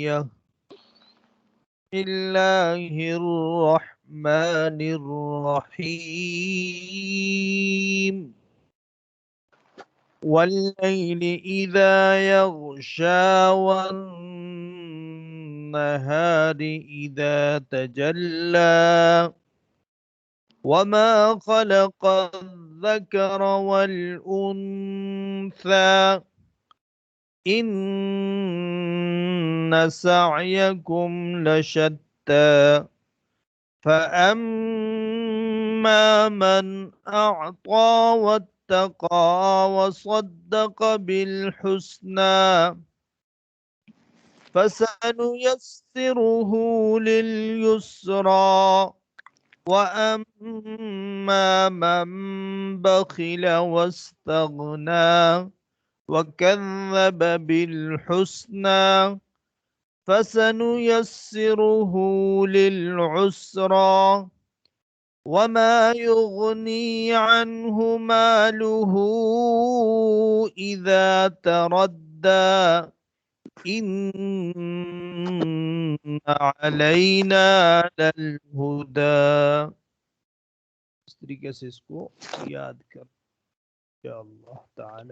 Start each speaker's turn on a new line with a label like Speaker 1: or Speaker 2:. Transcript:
Speaker 1: الثانية. بسم الله الرحمن الرحيم. والليل إذا يغشى والنهار إذا تجلى وما خلق الذكر والأنثى إن سعيكم لشتى فأما من أعطى واتقى وصدق بالحسنى فسنيسره لليسرى وأما من بخل واستغنى وكذب بالحسنى فسنيسره للعسرى وما يغني عنه ماله إذا تردى إن علينا للهدى. इस तरीके से इसको याद कर इंशाअल्लाह ताला।